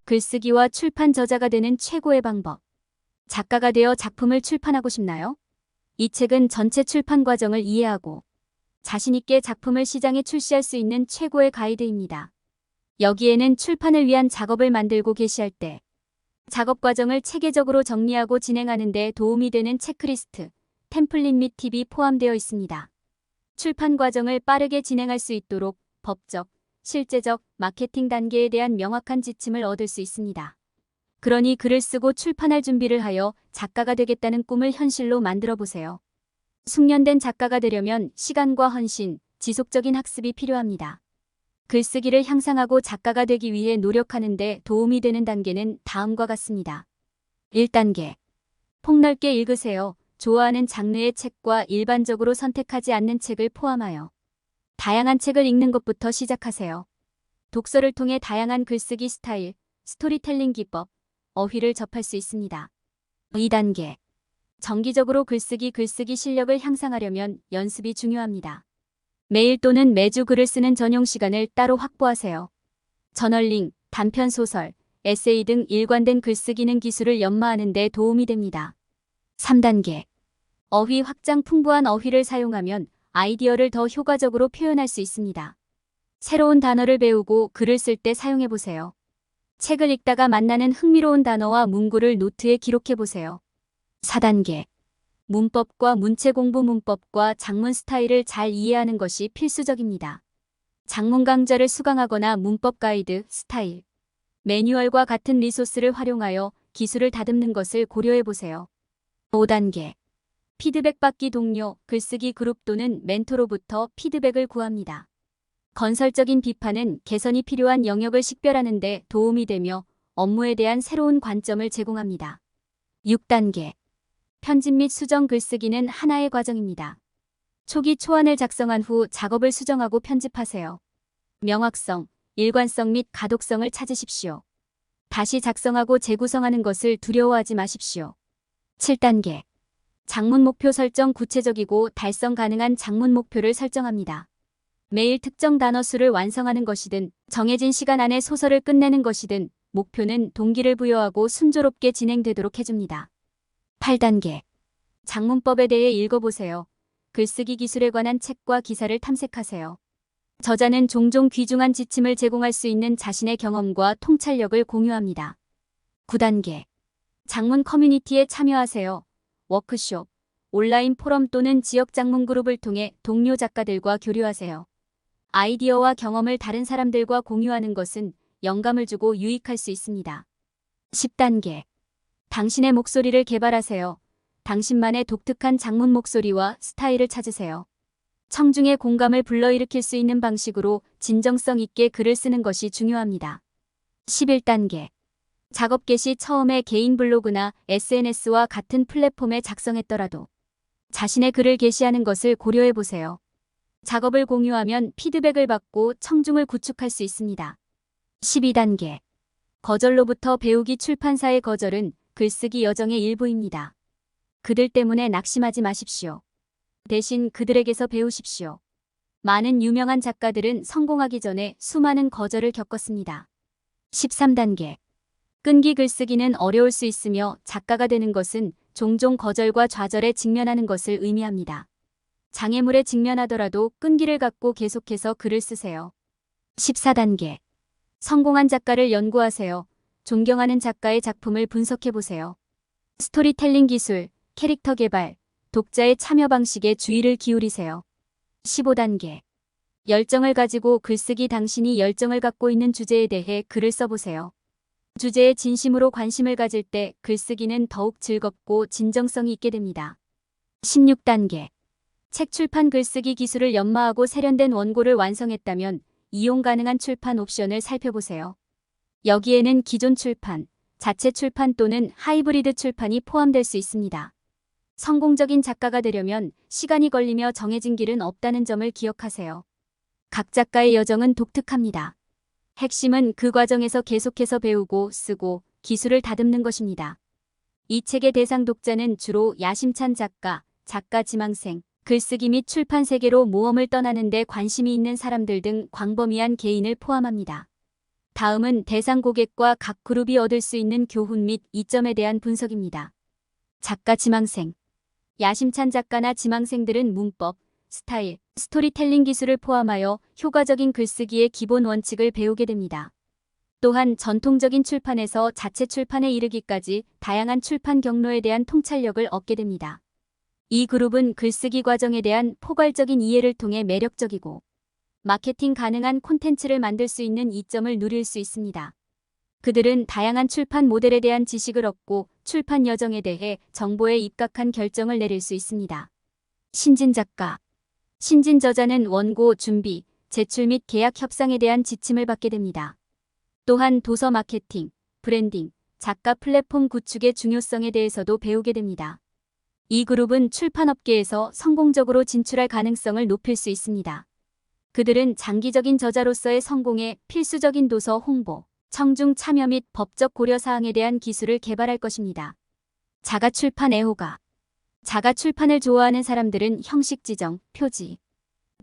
글쓰기와 출판 저자가 되는 최고의 방법. 작가가 되어 작품을 출판하고 싶나요? 이 책은 전체 출판 과정을 이해하고 자신있게 작품을 시장에 출시할 수 있는 최고의 가이드입니다. 여기에는 출판을 위한 작업을 만들고 게시할 때 작업 과정을 체계적으로 정리하고 진행하는 데 도움이 되는 체크리스트, 템플릿 및 팁이 포함되어 있습니다. 출판 과정을 빠르게 진행할 수 있도록 법적, 실제적, 마케팅 단계에 대한 명확한 지침을 얻을 수 있습니다. 그러니 글을 쓰고 출판할 준비를 하여 작가가 되겠다는 꿈을 현실로 만들어 보세요. 숙련된 작가가 되려면 시간과 헌신, 지속적인 학습이 필요합니다. 글쓰기를 향상하고 작가가 되기 위해 노력하는 데 도움이 되는 단계는 다음과 같습니다. 1단계. 폭넓게 읽으세요. 좋아하는 장르의 책과 일반적으로 선택하지 않는 책을 포함하여 다양한 책을 읽는 것부터 시작하세요. 독서를 통해 다양한 글쓰기 스타일, 스토리텔링 기법, 어휘를 접할 수 있습니다. 2단계. 정기적으로 글쓰기 실력을 향상하려면 연습이 중요합니다. 매일 또는 매주 글을 쓰는 전용 시간을 따로 확보하세요. 저널링, 단편 소설, 에세이 등 일관된 글쓰기는 기술을 연마하는 데 도움이 됩니다. 3단계. 어휘 확장. 풍부한 어휘를 사용하면 아이디어를 더 효과적으로 표현할 수 있습니다. 새로운 단어를 배우고 글을 쓸 때 사용해보세요. 책을 읽다가 만나는 흥미로운 단어와 문구를 노트에 기록해보세요. 4단계. 문법과 문체 공부. 문법과 작문 스타일을 잘 이해하는 것이 필수적입니다. 작문 강좌를 수강하거나 문법 가이드, 스타일, 매뉴얼과 같은 리소스를 활용하여 기술을 다듬는 것을 고려해보세요. 5단계. 피드백 받기. 동료, 글쓰기 그룹 또는 멘토로부터 피드백을 구합니다. 건설적인 비판은 개선이 필요한 영역을 식별하는 데 도움이 되며 업무에 대한 새로운 관점을 제공합니다. 6단계. 편집 및 수정. 글쓰기는 하나의 과정입니다. 초기 초안을 작성한 후 작업을 수정하고 편집하세요. 명확성, 일관성 및 가독성을 찾으십시오. 다시 작성하고 재구성하는 것을 두려워하지 마십시오. 7단계. 작문 목표 설정. 구체적이고 달성 가능한 작문 목표를 설정합니다. 매일 특정 단어 수를 완성하는 것이든 정해진 시간 안에 소설을 끝내는 것이든 목표는 동기를 부여하고 순조롭게 진행되도록 해줍니다. 8단계. 작문법에 대해 읽어보세요. 글쓰기 기술에 관한 책과 기사를 탐색하세요. 저자는 종종 귀중한 지침을 제공할 수 있는 자신의 경험과 통찰력을 공유합니다. 9단계. 작문 커뮤니티에 참여하세요. 워크숍, 온라인 포럼 또는 지역 작문 그룹을 통해 동료 작가들과 교류하세요. 아이디어와 경험을 다른 사람들과 공유하는 것은 영감을 주고 유익할 수 있습니다. 10단계. 당신의 목소리를 개발하세요. 당신만의 독특한 작문 목소리와 스타일을 찾으세요. 청중의 공감을 불러일으킬 수 있는 방식으로 진정성 있게 글을 쓰는 것이 중요합니다. 11단계. 작업 개시. 처음에 개인 블로그나 SNS와 같은 플랫폼에 작성했더라도 자신의 글을 게시하는 것을 고려해보세요. 작업을 공유하면 피드백을 받고 청중을 구축할 수 있습니다. 12단계. 거절로부터 배우기. 출판사의 거절은 글쓰기 여정의 일부입니다. 그들 때문에 낙심하지 마십시오. 대신 그들에게서 배우십시오. 많은 유명한 작가들은 성공하기 전에 수많은 거절을 겪었습니다. 13단계. 끈기. 글쓰기는 어려울 수 있으며 작가가 되는 것은 종종 거절과 좌절에 직면하는 것을 의미합니다. 장애물에 직면하더라도 끈기를 갖고 계속해서 글을 쓰세요. 14단계. 성공한 작가를 연구하세요. 존경하는 작가의 작품을 분석해보세요. 스토리텔링 기술, 캐릭터 개발, 독자의 참여 방식에 주의를 기울이세요. 15단계. 열정을 가지고 글쓰기. 당신이 열정을 갖고 있는 주제에 대해 글을 써보세요. 주제에 진심으로 관심을 가질 때 글쓰기는 더욱 즐겁고 진정성이 있게 됩니다. 16단계. 책 출판. 글쓰기 기술을 연마하고 세련된 원고를 완성했다면 이용 가능한 출판 옵션을 살펴보세요. 여기에는 기존 출판, 자체 출판 또는 하이브리드 출판이 포함될 수 있습니다. 성공적인 작가가 되려면 시간이 걸리며 정해진 길은 없다는 점을 기억하세요. 각 작가의 여정은 독특합니다. 핵심은 그 과정에서 계속해서 배우고 쓰고 기술을 다듬는 것입니다. 이 책의 대상 독자는 주로 야심찬 작가, 작가 지망생, 글쓰기 및 출판 세계로 모험을 떠나는 데 관심이 있는 사람들 등 광범위한 개인을 포함합니다. 다음은 대상 고객과 각 그룹이 얻을 수 있는 교훈 및 이점에 대한 분석입니다. 작가 지망생. 야심찬 작가나 지망생들은 문법, 스타일, 스토리텔링 기술을 포함하여 효과적인 글쓰기의 기본 원칙을 배우게 됩니다. 또한 전통적인 출판에서 자체 출판에 이르기까지 다양한 출판 경로에 대한 통찰력을 얻게 됩니다. 이 그룹은 글쓰기 과정에 대한 포괄적인 이해를 통해 매력적이고 마케팅 가능한 콘텐츠를 만들 수 있는 이점을 누릴 수 있습니다. 그들은 다양한 출판 모델에 대한 지식을 얻고 출판 여정에 대해 정보에 입각한 결정을 내릴 수 있습니다. 신진 작가. 신진 저자는 원고 준비, 제출 및 계약 협상에 대한 지침을 받게 됩니다. 또한 도서 마케팅, 브랜딩, 작가 플랫폼 구축의 중요성에 대해서도 배우게 됩니다. 이 그룹은 출판업계에서 성공적으로 진출할 가능성을 높일 수 있습니다. 그들은 장기적인 저자로서의 성공에 필수적인 도서 홍보, 청중 참여 및 법적 고려사항에 대한 기술을 개발할 것입니다. 자가 출판 애호가. 자가 출판을 좋아하는 사람들은 형식 지정, 표지,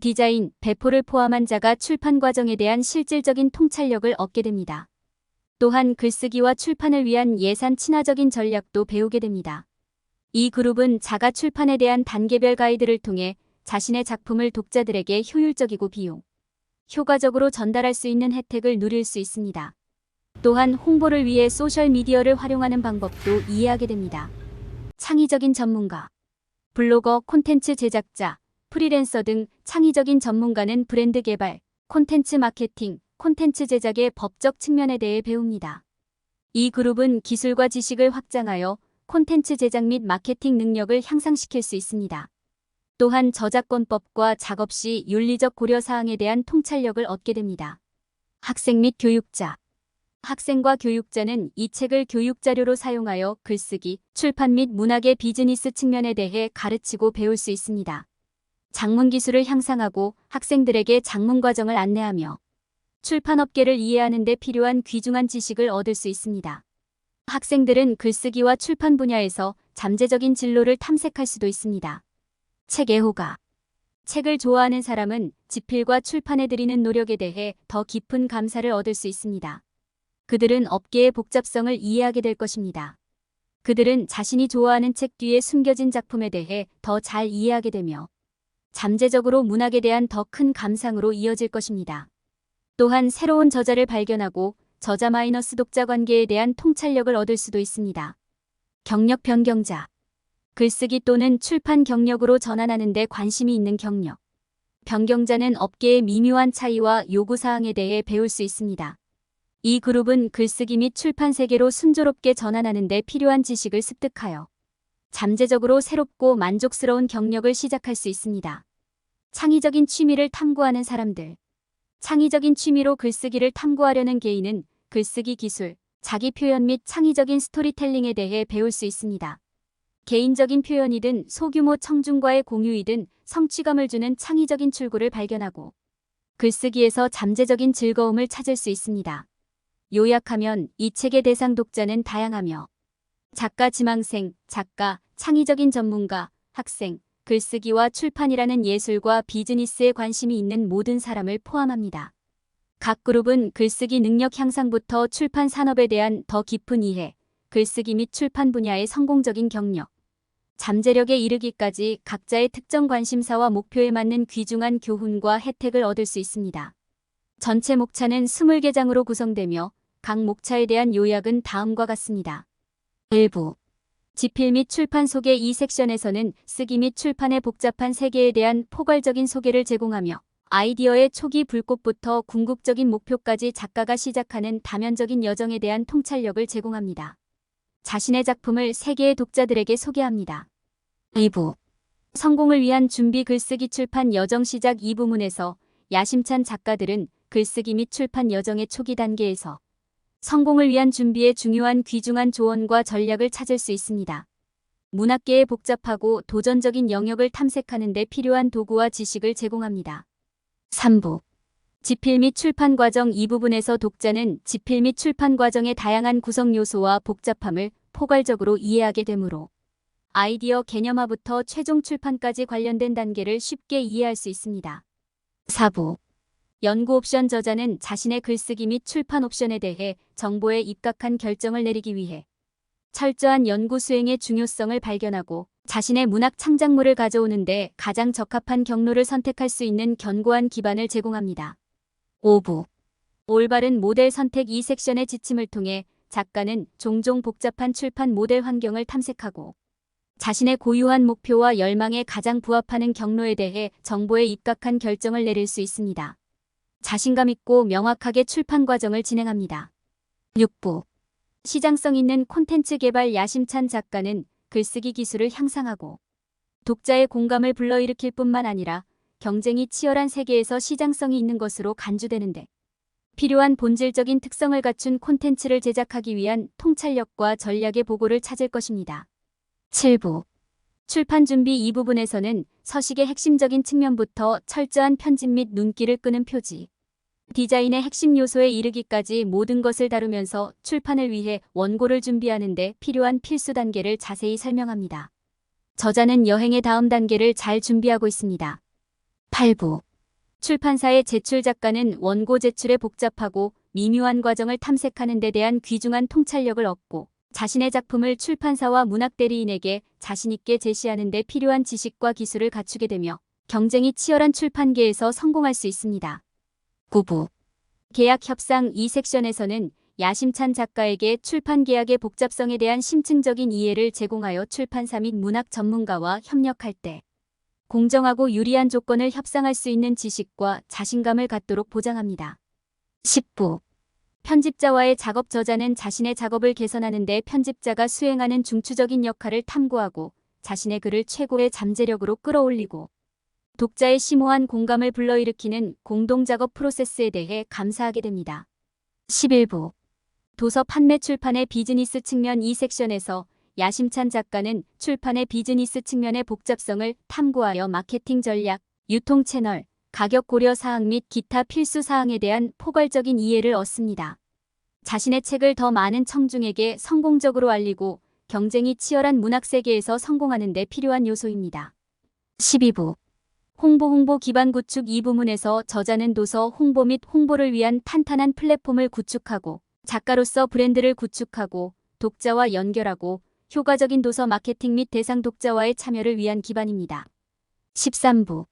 디자인, 배포를 포함한 자가 출판 과정에 대한 실질적인 통찰력을 얻게 됩니다. 또한 글쓰기와 출판을 위한 예산 친화적인 전략도 배우게 됩니다. 이 그룹은 자가 출판에 대한 단계별 가이드를 통해 자신의 작품을 독자들에게 효율적이고 효과적으로 전달할 수 있는 혜택을 누릴 수 있습니다. 또한 홍보를 위해 소셜미디어를 활용하는 방법도 이해하게 됩니다. 창의적인 전문가. 블로거, 콘텐츠 제작자, 프리랜서 등 창의적인 전문가는 브랜드 개발, 콘텐츠 마케팅, 콘텐츠 제작의 법적 측면에 대해 배웁니다. 이 그룹은 기술과 지식을 확장하여 콘텐츠 제작 및 마케팅 능력을 향상시킬 수 있습니다. 또한 저작권법과 작업 시 윤리적 고려사항에 대한 통찰력을 얻게 됩니다. 학생 및 교육자. 학생과 교육자는 이 책을 교육자료로 사용하여 글쓰기, 출판 및 문학의 비즈니스 측면에 대해 가르치고 배울 수 있습니다. 작문 기술을 향상하고 학생들에게 작문 과정을 안내하며 출판업계를 이해하는 데 필요한 귀중한 지식을 얻을 수 있습니다. 학생들은 글쓰기와 출판 분야에서 잠재적인 진로를 탐색할 수도 있습니다. 책 애호가. 책을 좋아하는 사람은 집필과 출판에 들이는 노력에 대해 더 깊은 감사를 얻을 수 있습니다. 그들은 업계의 복잡성을 이해하게 될 것입니다. 그들은 자신이 좋아하는 책 뒤에 숨겨진 작품에 대해 더 잘 이해하게 되며 잠재적으로 문학에 대한 더 큰 감상으로 이어질 것입니다. 또한 새로운 저자를 발견하고 저자 마이너스 독자 관계에 대한 통찰력을 얻을 수도 있습니다. 경력 변경자. 글쓰기 또는 출판 경력으로 전환하는 데 관심이 있는 경력 변경자는 업계의 미묘한 차이와 요구사항에 대해 배울 수 있습니다. 이 그룹은 글쓰기 및 출판 세계로 순조롭게 전환하는 데 필요한 지식을 습득하여 잠재적으로 새롭고 만족스러운 경력을 시작할 수 있습니다. 창의적인 취미를 탐구하는 사람들. 창의적인 취미로 글쓰기를 탐구하려는 개인은 글쓰기 기술, 자기 표현 및 창의적인 스토리텔링에 대해 배울 수 있습니다. 개인적인 표현이든 소규모 청중과의 공유이든 성취감을 주는 창의적인 출구를 발견하고 글쓰기에서 잠재적인 즐거움을 찾을 수 있습니다. 요약하면 이 책의 대상 독자는 다양하며 작가 지망생, 작가, 창의적인 전문가, 학생, 글쓰기와 출판이라는 예술과 비즈니스에 관심이 있는 모든 사람을 포함합니다. 각 그룹은 글쓰기 능력 향상부터 출판 산업에 대한 더 깊은 이해, 글쓰기 및 출판 분야의 성공적인 경력, 잠재력에 이르기까지 각자의 특정 관심사와 목표에 맞는 귀중한 교훈과 혜택을 얻을 수 있습니다. 전체 목차는 20개 장으로 구성되며 각 목차에 대한 요약은 다음과 같습니다. 1부. 집필 및 출판 소개. 이 섹션에서는 쓰기 및 출판의 복잡한 세계에 대한 포괄적인 소개를 제공하며 아이디어의 초기 불꽃부터 궁극적인 목표까지 작가가 시작하는 다면적인 여정에 대한 통찰력을 제공합니다. 자신의 작품을 세계의 독자들에게 소개합니다. 2부. 성공을 위한 준비. 글쓰기 출판 여정 시작. 이 부문에서 야심찬 작가들은 글쓰기 및 출판 여정의 초기 단계에서 성공을 위한 준비에 중요한 귀중한 조언과 전략을 찾을 수 있습니다. 문학계의 복잡하고 도전적인 영역을 탐색하는 데 필요한 도구와 지식을 제공합니다. 3부. 집필 및 출판 과정. 이 부분에서 독자는 집필 및 출판 과정의 다양한 구성 요소와 복잡함을 포괄적으로 이해하게 되므로 아이디어 개념화부터 최종 출판까지 관련된 단계를 쉽게 이해할 수 있습니다. 4부. 연구 옵션 저자는 자신의 글쓰기 및 출판 옵션에 대해 정보에 입각한 결정을 내리기 위해 철저한 연구 수행의 중요성을 발견하고 자신의 문학 창작물을 가져오는데 가장 적합한 경로를 선택할 수 있는 견고한 기반을 제공합니다. 5부. 올바른 모델 선택. 이 섹션의 지침을 통해 작가는 종종 복잡한 출판 모델 환경을 탐색하고 자신의 고유한 목표와 열망에 가장 부합하는 경로에 대해 정보에 입각한 결정을 내릴 수 있습니다. 자신감 있고 명확하게 출판 과정을 진행합니다. 6부. 시장성 있는 콘텐츠 개발. 야심찬 작가는 글쓰기 기술을 향상하고 독자의 공감을 불러일으킬 뿐만 아니라 경쟁이 치열한 세계에서 시장성이 있는 것으로 간주되는데 필요한 본질적인 특성을 갖춘 콘텐츠를 제작하기 위한 통찰력과 전략의 보고를 찾을 것입니다. 7부. 출판 준비. 이 부분에서는 서식의 핵심적인 측면부터 철저한 편집 및 눈길을 끄는 표지, 디자인의 핵심 요소에 이르기까지 모든 것을 다루면서 출판을 위해 원고를 준비하는 데 필요한 필수 단계를 자세히 설명합니다. 저자는 여행의 다음 단계를 잘 준비하고 있습니다. 8부. 출판사의 제출. 작가는 원고 제출의 복잡하고 미묘한 과정을 탐색하는 데 대한 귀중한 통찰력을 얻고 자신의 작품을 출판사와 문학 대리인에게 자신있게 제시하는 데 필요한 지식과 기술을 갖추게 되며 경쟁이 치열한 출판계에서 성공할 수 있습니다. 9부. 계약 협상. 이 섹션에서는 야심찬 작가에게 출판 계약의 복잡성에 대한 심층적인 이해를 제공하여 출판사 및 문학 전문가와 협력할 때 공정하고 유리한 조건을 협상할 수 있는 지식과 자신감을 갖도록 보장합니다. 10부. 편집자와의 작업. 저자는 자신의 작업을 개선하는 데 편집자가 수행하는 중추적인 역할을 탐구하고 자신의 글을 최고의 잠재력으로 끌어올리고 독자의 심오한 공감을 불러일으키는 공동작업 프로세스에 대해 감사하게 됩니다. 11부. 도서 판매. 출판의 비즈니스 측면. 이 섹션에서 야심찬 작가는 출판의 비즈니스 측면의 복잡성을 탐구하여 마케팅 전략, 유통 채널, 가격 고려 사항 및 기타 필수 사항에 대한 포괄적인 이해를 얻습니다. 자신의 책을 더 많은 청중에게 성공적으로 알리고 경쟁이 치열한 문학 세계에서 성공하는 데 필요한 요소입니다. 12부. 홍보 기반 구축. 이 부문에서 저자는 도서 홍보 및 홍보를 위한 탄탄한 플랫폼을 구축하고 작가로서 브랜드를 구축하고 독자와 연결하고 효과적인 도서 마케팅 및 대상 독자와의 참여를 위한 기반입니다. 13부.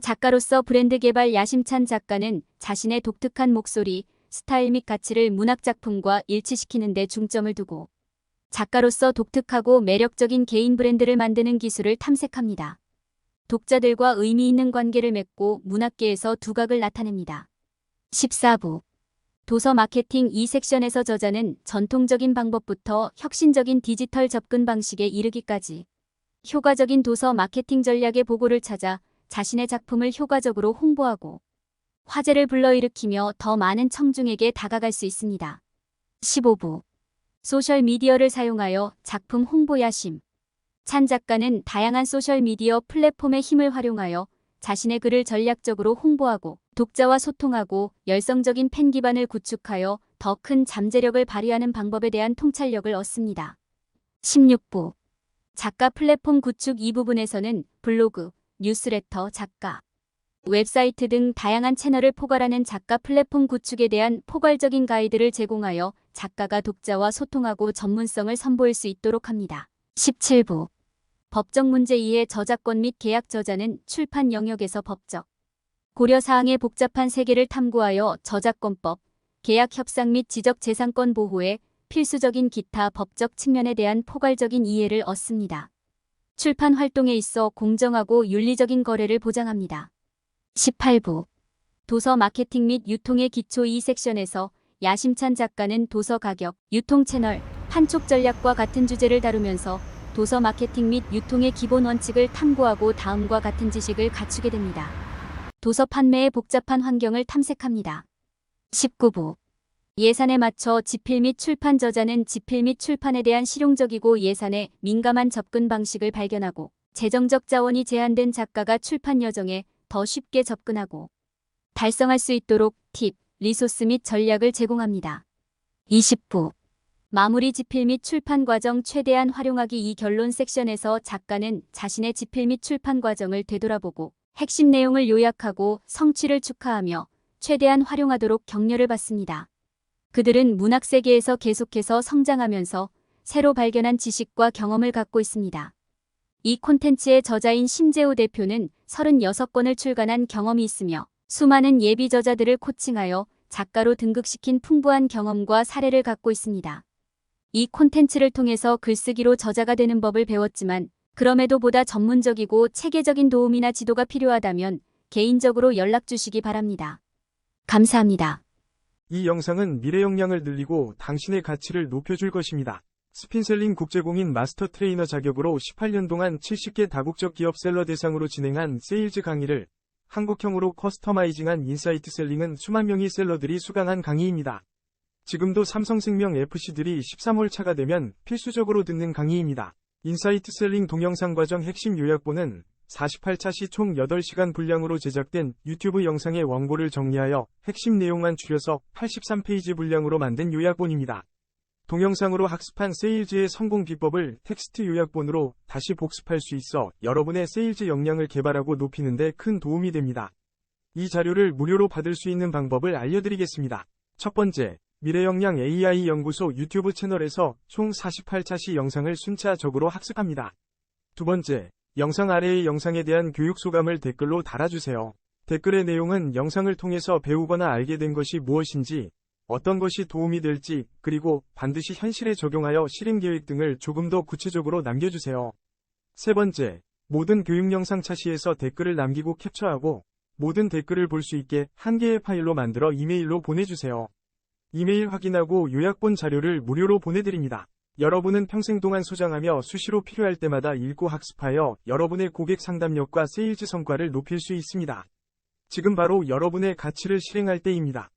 작가로서 브랜드 개발. 야심찬 작가는 자신의 독특한 목소리, 스타일 및 가치를 문학 작품과 일치시키는 데 중점을 두고 작가로서 독특하고 매력적인 개인 브랜드를 만드는 기술을 탐색합니다. 독자들과 의미 있는 관계를 맺고 문학계에서 두각을 나타냅니다. 14부. 도서 마케팅. 이 섹션에서 저자는 전통적인 방법부터 혁신적인 디지털 접근 방식에 이르기까지 효과적인 도서 마케팅 전략의 보고를 찾아 자신의 작품을 효과적으로 홍보하고 화제를 불러일으키며 더 많은 청중에게 다가갈 수 있습니다. 15부. 소셜미디어를 사용하여 작품 홍보. 야심 찬 작가는 다양한 소셜미디어 플랫폼의 힘을 활용하여 자신의 글을 전략적으로 홍보하고 독자와 소통하고 열성적인 팬 기반을 구축하여 더 큰 잠재력을 발휘하는 방법에 대한 통찰력을 얻습니다. 16부. 작가 플랫폼 구축. 이 부분에서는 블로그, 뉴스레터, 작가, 웹사이트 등 다양한 채널을 포괄하는 작가 플랫폼 구축에 대한 포괄적인 가이드를 제공하여 작가가 독자와 소통하고 전문성을 선보일 수 있도록 합니다. 17부. 법적 문제 이해. 저작권 및 계약. 저자는 출판 영역에서 법적 고려사항의 복잡한 세계를 탐구하여 저작권법, 계약 협상 및 지적재산권 보호에 필수적인 기타 법적 측면에 대한 포괄적인 이해를 얻습니다. 출판 활동에 있어 공정하고 윤리적인 거래를 보장합니다. 18부. 도서 마케팅 및 유통의 기초. 이 섹션에서 야심찬 작가는 도서 가격, 유통 채널, 판촉 전략과 같은 주제를 다루면서 도서 마케팅 및 유통의 기본 원칙을 탐구하고 다음과 같은 지식을 갖추게 됩니다. 도서 판매의 복잡한 환경을 탐색합니다. 19부. 예산에 맞춰 집필 및 출판. 저자는 집필 및 출판에 대한 실용적이고 예산에 민감한 접근 방식을 발견하고 재정적 자원이 제한된 작가가 출판 여정에 더 쉽게 접근하고 달성할 수 있도록 팁, 리소스 및 전략을 제공합니다. 20부. 마무리. 집필 및 출판 과정 최대한 활용하기. 이 결론 섹션에서 작가는 자신의 집필 및 출판 과정을 되돌아보고 핵심 내용을 요약하고 성취를 축하하며 최대한 활용하도록 격려를 받습니다. 그들은 문학 세계에서 계속해서 성장하면서 새로 발견한 지식과 경험을 갖고 있습니다. 이 콘텐츠의 저자인 심재호 대표는 36권을 출간한 경험이 있으며 수많은 예비 저자들을 코칭하여 작가로 등극시킨 풍부한 경험과 사례를 갖고 있습니다. 이 콘텐츠를 통해서 글쓰기로 저자가 되는 법을 배웠지만 그럼에도 보다 전문적이고 체계적인 도움이나 지도가 필요하다면 개인적으로 연락 주시기 바랍니다. 감사합니다. 이 영상은 미래 역량을 늘리고 당신의 가치를 높여줄 것입니다. 스핀셀링 국제공인 마스터 트레이너 자격으로 18년 동안 70개 다국적 기업 셀러 대상으로 진행한 세일즈 강의를 한국형으로 커스터마이징한 인사이트 셀링은 수만 명의 셀러들이 수강한 강의입니다. 지금도 삼성생명 FC들이 13월 차가 되면 필수적으로 듣는 강의입니다. 인사이트 셀링 동영상 과정 핵심 요약본은 48차 시 총 8시간 분량으로 제작된 유튜브 영상의 원고를 정리하여 핵심 내용만 줄여서 83페이지 분량으로 만든 요약본입니다. 동영상으로 학습한 세일즈의 성공 비법을 텍스트 요약본으로 다시 복습할 수 있어 여러분의 세일즈 역량을 개발하고 높이는 데 큰 도움이 됩니다. 이 자료를 무료로 받을 수 있는 방법을 알려드리겠습니다. 첫 번째, 미래역량 AI 연구소 유튜브 채널에서 총 48차 시 영상을 순차적으로 학습합니다. 두 번째, 영상 아래의 영상에 대한 교육 소감을 댓글로 달아주세요. 댓글의 내용은 영상을 통해서 배우거나 알게 된 것이 무엇인지, 어떤 것이 도움이 될지, 그리고 반드시 현실에 적용하여 실행 계획 등을 조금 더 구체적으로 남겨주세요. 세 번째, 모든 교육 영상 차시에서 댓글을 남기고 캡처하고 모든 댓글을 볼 수 있게 한 개의 파일로 만들어 이메일로 보내주세요. 이메일 확인하고 요약본 자료를 무료로 보내드립니다. 여러분은 평생 동안 소장하며 수시로 필요할 때마다 읽고 학습하여 여러분의 고객 상담력과 세일즈 성과를 높일 수 있습니다. 지금 바로 여러분의 가치를 실행할 때입니다.